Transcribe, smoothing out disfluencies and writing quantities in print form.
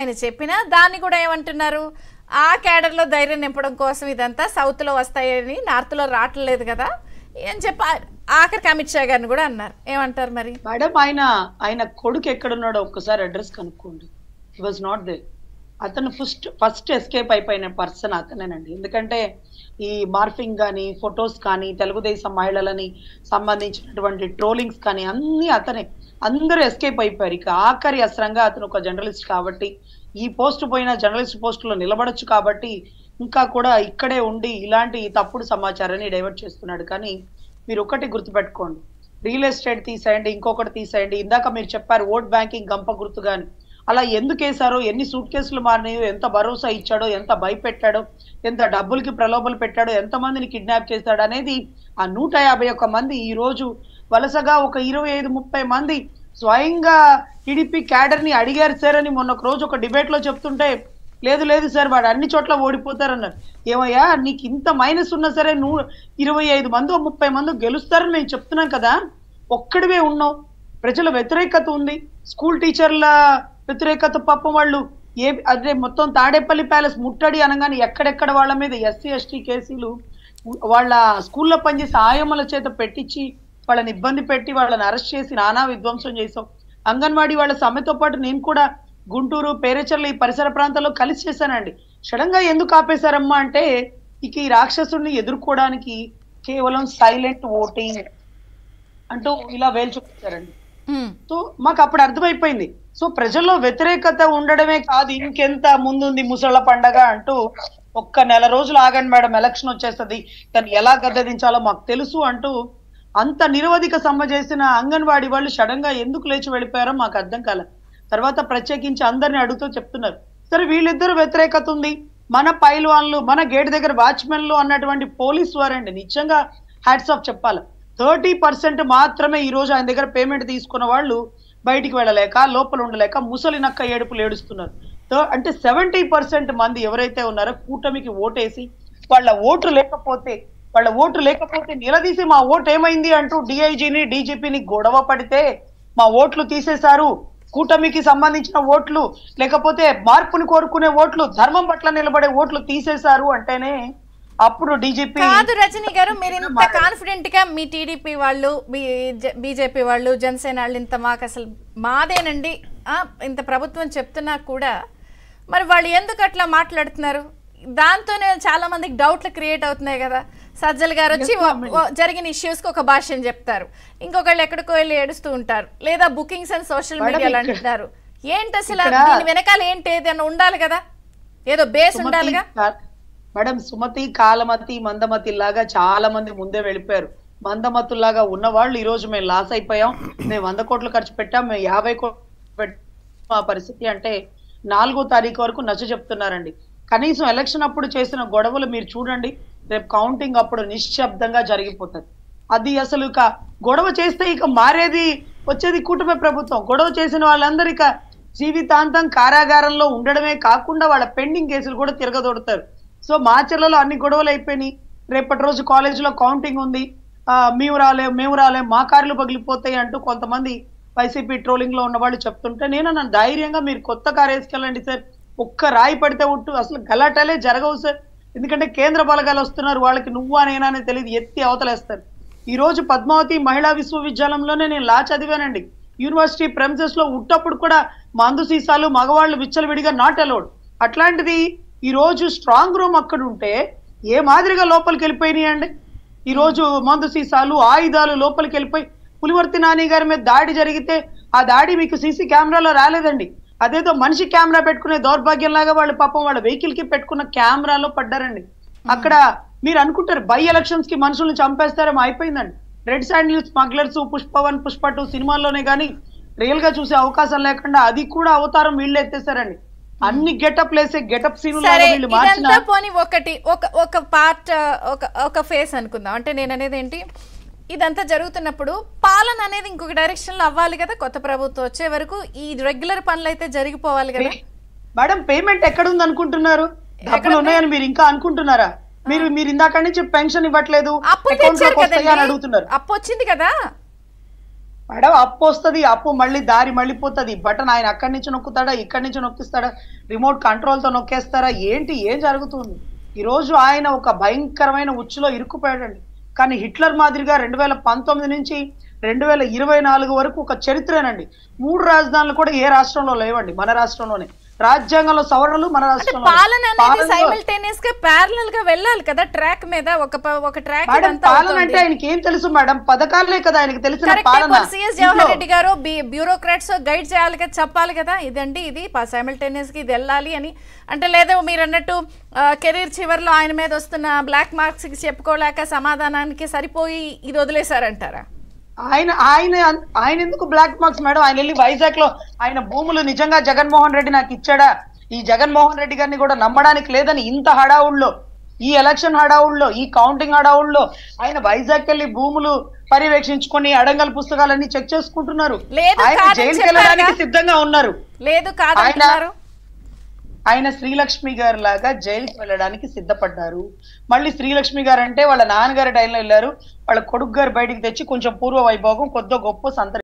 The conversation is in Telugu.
ఆయన చెప్పినా దాన్ని కూడా ఏమంటున్నారు, ఆ క్యాడర్లో ధైర్యం నింపడం కోసం ఇదంతా సౌత్లో వస్తాయని నార్త్లో రావట్లేదు కదా అని చెప్పి ఆఖరికి అమిత్ షా గారిని కూడా అన్నారు. ఏమంటారు మరి? మేడం ఆయన కొడుకు ఎక్కడున్నాడో ఒక్కసారి అడ్రస్ కనుక్కోండి. హి వాజ్ నాట్ దే. అతను ఫస్ట్ ఎస్కేప్ అయిపోయిన పర్సన్ అతనేనండి. ఎందుకంటే ఈ మార్ఫింగ్ కానీ ఫొటోస్ కానీ తెలుగుదేశం మహిళలని సంబంధించినటువంటి ట్రోలింగ్స్ కానీ అన్ని అతనే. అందరూ ఎస్కేప్ అయిపోయారు. ఇక ఆఖరి అస్త్రంగా అతను ఒక జర్నలిస్ట్ కాబట్టి, ఈ పోస్ట్ పోయిన జర్నలిస్ట్ పోస్టులో నిలబడొచ్చు కాబట్టి ఇంకా కూడా ఇక్కడే ఉండి ఇలాంటి తప్పుడు సమాచారాన్ని డైవర్ట్ చేస్తున్నాడు. కానీ మీరు ఒకటి గుర్తుపెట్టుకోండి, రియల్ ఎస్టేట్ తీసేయండి, ఇంకొకటి తీసేయండి. ఇందాక మీరు చెప్పారు ఓట్ బ్యాంకింగ్ గంప గుర్తు కానీ, అలా ఎందుకు వేశారో, ఎన్ని సూట్ కేసులు మారినాయో, ఎంత భరోసా ఇచ్చాడో, ఎంత భయపెట్టాడో, ఎంత డబ్బులకి ప్రలోభలు పెట్టాడో, ఎంతమందిని కిడ్నాప్ చేశాడు అనేది ఆ 151 మంది ఈ రోజు వలసగా ఒక 25-30 మంది స్వయంగా టీడీపీ క్యాడర్ ని అడిగారు సార్ అని మొన్న ఒక రోజు ఒక డిబేట్ లో చెప్తుంటే, లేదు సార్ వాడు అన్ని చోట్ల ఓడిపోతారన్నారు. ఏమయ్యా నీకు ఇంత మైనస్ ఉన్నా సరే 25 మందో 30 మందో గెలుస్తారని మేము చెప్తున్నాం కదా, ఒక్కడివే ఉన్నావు. ప్రజల వ్యతిరేకత ఉంది, స్కూల్ టీచర్ల వ్యతిరేకత. పాపం వాళ్ళు అదే మొత్తం తాడేపల్లి ప్యాలెస్ ముట్టడి అనగానే ఎక్కడెక్కడ వాళ్ళ మీద ఎస్సీ ఎస్టీ కేసులు, వాళ్ళ స్కూల్లో పనిచేసే ఆయమ్మల చేత పెట్టించి వాళ్ళని ఇబ్బంది పెట్టి వాళ్ళని అరెస్ట్ చేసి నానా విధ్వంసం చేసాం. అంగన్వాడీ వాళ్ళ సమ్మెతో పాటు నేను కూడా గుంటూరు పేరేచర్ల ఈ పరిసర ప్రాంతాల్లో కలిసి చేశానండి. సడన్ గా ఎందుకు ఆపేశారమ్మా అంటే, ఇక ఈ రాక్షసుడిని ఎదుర్కోవడానికి కేవలం సైలెంట్ ఓటింగ్ అంటూ ఇలా వేలు చూపించారండి. సో మాకు అప్పుడు అర్థమైపోయింది. సో ప్రజల్లో వ్యతిరేకత ఉండడమే కాదు, ఇంకెంత ముందుంది ముసళ్ళ పండగ అంటూ, ఒక్క నెల రోజులు ఆగండి మేడం, ఎలక్షన్ వచ్చేస్తుంది, దాన్ని ఎలా గద్దెదించాలో మాకు తెలుసు అంటూ అంత నిరవధిక సమ్మె చేసిన అంగన్వాడీ వాళ్ళు సడన్ గా ఎందుకు లేచి వెళ్ళిపోయారో మాకు అర్థం కాలే. తర్వాత ప్రత్యేకించి అందరిని అడుగుతూ చెప్తున్నారు, సరే వీళ్ళిద్దరు వ్యతిరేకత ఉంది, మన పైల్వాన్లు, మన గేట్ దగ్గర వాచ్మెన్లు అన్నటువంటి పోలీసు వారండి నిజంగా హ్యాట్స్ ఆఫ్ చెప్పాలి. 30% మాత్రమే ఈ రోజు ఆయన దగ్గర పేమెంట్ తీసుకున్న వాళ్ళు బయటికి వెళ్ళలేక, లోపల ఉండలేక ముసలి నక్క ఏడుపులు ఏడుస్తున్నారు. అంటే 70% మంది ఎవరైతే ఉన్నారో కూటమికి ఓటేసి వాళ్ళ ఓటు లేకపోతే నిలదీసి మా ఓటు ఏమైంది అంటూ డిఐజీని డీజీపీని గొడవ పడితే మా ఓట్లు తీసేశారు, కూటమికి సంబంధించిన ఓట్లు, లేకపోతే మార్పుని కోరుకునే ఓట్లు, ధర్మం పట్ల నిలబడే ఓట్లు తీసేశారు అంటేనే అప్పుడు డీజీపీ. కాదు రజనీ గారు, మీరు ఇంత కాన్ఫిడెంట్ గా మీ టీడీపీ వాళ్ళు, బీజేపీ వాళ్ళు, జనసేన వాళ్ళు ఇంత మాకు అసలు మాదేనండి ఇంత ప్రభుత్వం చెప్తున్నా కూడా మరి వాళ్ళు ఎందుకు అట్లా మాట్లాడుతున్నారు? దాంతోనే చాలా మందికి డౌట్లు క్రియేట్ అవుతున్నాయి కదా. సజ్జల్ గారు వచ్చి జరిగిన ఇష్యూస్కి ఒక భాష్యం చెప్తారు, ఇంకొకళ్ళు ఎక్కడికో వెళ్ళి ఏడుస్తూ ఉంటారు, లేదా బుకింగ్స్ అని సోషల్ మీడియాలో అంటున్నారు. ఏంటి అసలు దీని వెనకాల ఏంటి? ఏదైనా ఉండాలి కదా, ఏదో బేస్ ఉండాలిగా మేడం. సుమతి, కాలమతి, మందమతి లాగా చాలా మంది ముందే వెళ్ళిపోయారు. మందమతుల్లాగా ఉన్న వాళ్ళు ఈ రోజు మేము లాస్ అయిపోయాం, మేము 100 కోట్లు ఖర్చు పెట్టాం, మేము 50 కోట్లు పరిస్థితి అంటే 4వ తారీఖు వరకు నచ్చ చెప్తున్నారండి. కనీసం ఎలక్షన్ అప్పుడు చేసిన గొడవలు మీరు చూడండి, రేపు కౌంటింగ్ అప్పుడు నిశ్శబ్దంగా జరిగిపోతుంది. అది అసలు ఇక గొడవ చేస్తే ఇక మారేది వచ్చేది కూటమి ప్రభుత్వం. గొడవ చేసిన వాళ్ళందరూ ఇక జీవితాంతం కారాగారంలో ఉండడమే కాకుండా వాళ్ళ పెండింగ్ కేసులు కూడా తిరగదొడతారు. సో మాచర్లలో అన్ని గొడవలు అయిపోయినాయి. రేపటి రోజు కాలేజీలో కౌంటింగ్ ఉంది, మేము రాలేం, మా కార్లు పగిలిపోతాయి అంటూ కొంతమంది వైసీపీ ట్రోలింగ్ లో ఉన్న వాళ్ళు చెప్తుంటే, నేను ధైర్యంగా మీరు కొత్త కారు వేసుకెళ్ళండి సార్, ఒక్క రాయి పడితే ఒట్టు అసలు గలాటాలే జరగవు సార్. ఎందుకంటే కేంద్ర బలగాలు వస్తున్నారు, వాళ్ళకి నువ్వా నేనా అని తెలియదు, ఎత్తి అవతలేస్తారు. ఈ రోజు పద్మావతి మహిళా విశ్వవిద్యాలయంలోనే నేను లా చదివానండి. యూనివర్సిటీ ప్రెమిసెస్ లో ఉట్టప్పుడు కూడా మందు సీసాలు మగవాళ్ళు విచ్చలవిడిగా నాట్ అలౌడ్. అట్లాంటిది ఈ రోజు స్ట్రాంగ్ రూమ్ అక్కడ ఉంటే ఏ మాదిరిగా లోపలికి వెళ్ళిపోయినాయి అండి. ఈ రోజు మందు సీసాలు, ఆయుధాలు లోపలికి వెళ్ళిపోయి పులివర్తి నాని గారి మీద దాడి జరిగితే ఆ దాడి మీకు సీసీ కెమెరాలో రాలేదండి. అదేదో మనిషి కెమెరా పెట్టుకునే దౌర్భాగ్యం లాగా వాళ్ళు పాపం వాళ్ళ వెహికల్ కి పెట్టుకున్న కెమెరాలో పడ్డారండి. అక్కడ మీరు అనుకుంటారు బై ఎలక్షన్స్ కి మనుషుల్ని చంపేస్తారేమో, అయిపోయిందండి. రెడ్ శాండ్ న్యూస్ స్మగ్లర్స్, పుష్ప1, పుష్ప2 సినిమాల్లోనే కానీ రియల్ గా చూసే అవకాశం లేకుండా అది కూడా అవతారం వీళ్ళు ఎత్తేసారండి. అన్ని గెటప్ లేసే గెటప్ సీన్ పోనీ ఒకటి ఒక పార్ట్ ఒక ఫేస్ అనుకుందాం. అంటే నేను అనేది ఏంటి, ఇదంతా జరుగుతున్నప్పుడు పాలన అనేది ఇంకొక డైరెక్షన్ లో అవ్వాలి కదా. కొత్త ప్రభుత్వం వచ్చే వరకు ఈ రెగ్యులర్ పనులు అయితే జరిగిపోవాలి కదా మేడం. పేమెంట్ ఎక్కడ ఉంది అనుకుంటున్నారు? డబ్బులు ఉన్నాయని మీరు ఇంకా అనుకుంటున్నారా? మీరు ఇందాక నుంచి పెన్షన్ ఇవ్వట్లేదు, అప్పు వచ్చింది కదా. మేడం అప్పు వస్తుంది, అప్పు మళ్ళీ దారి మళ్ళీపోతుంది. బటన్ ఆయన అక్కడి నుంచి నొక్కుతాడా, ఇక్కడి నుంచి నొక్కిస్తాడా, రిమోట్ కంట్రోల్ తో నొక్కేస్తారా, ఏంటి ఏం జరుగుతుంది? ఈ రోజు ఆయన ఒక భయంకరమైన ఉచ్చులో ఇరుక్కుపోయాడండి. కానీ హిట్లర్ మాదిరిగా 2019 నుంచి 2024 వరకు ఒక చరిత్రేనండి. 3 రాజధానులు కూడా ఏ రాష్ట్రంలో లేవండి, మన రాష్ట్రంలోనే. రాజ్యాంగంలో సవరణలు మన రాష్ట్రంలో. పాలన అనేది సైమల్టేనియస్ గా ప్యారలల్ గా వెళ్ళాలి కదా ట్రాక్ మీద, ఒక ట్రాక్. పాలన అంటే ఆయనకి ఏం తెలుసు మేడం? పథకాలే కదా ఆయనకి తెలిసిన పాలన. సిఎస్ జవహర్ రెడ్డి గారు బ్యూరోక్రాట్స్ గైడ్ చేయాలి కదా, చెప్పాలి కదా ఇదండి ఇది సైమల్టేనియస్ గా ఇది వెళ్ళాలి అని. అంటే లేదా మీరు అన్నట్టు కెరీర్ చివరిలో ఆయన మీద వస్తున్న బ్లాక్ మార్క్స్ కి చెప్పుకోలేక సమాధానానికి సరిపోయి ఇది వదిలేశారంటారా? ఆయన ఆయన ఆయన ఎందుకు బ్లాక్ మార్క్స్ మేడం? ఆయన వెళ్ళి వైజాగ్ లో ఆయన భూములు నిజంగా జగన్మోహన్ రెడ్డి నాకు ఇచ్చాడా, ఈ జగన్మోహన్ రెడ్డి గారిని కూడా నమ్మడానికి లేదని ఇంత హడావుల్లో, ఈ ఎలక్షన్ హడావుల్లో, ఈ కౌంటింగ్ హడావుల్లో ఆయన వైజాగ్ వెళ్ళి భూములు పర్యవేక్షించుకొని అడంగల్ పుస్తకాలన్నీ చెక్ చేసుకుంటున్నారు. ఆయన జైలుకి వెళ్ళడానికి సిద్ధంగా ఉన్నారు. లేదు కాదు, ఆయన శ్రీలక్ష్మి గారు లాగా జైలుకి వెళ్ళడానికి సిద్ధపడ్డారు. మళ్ళీ శ్రీలక్ష్మి గారు అంటే వాళ్ళ నాన్నగారి టైంలో వెళ్ళారు, వాళ్ళ కొడుకు గారు బయటికి తెచ్చి కొంచెం పూర్వ వైభోగం కొద్దో గొప్ప సంతరి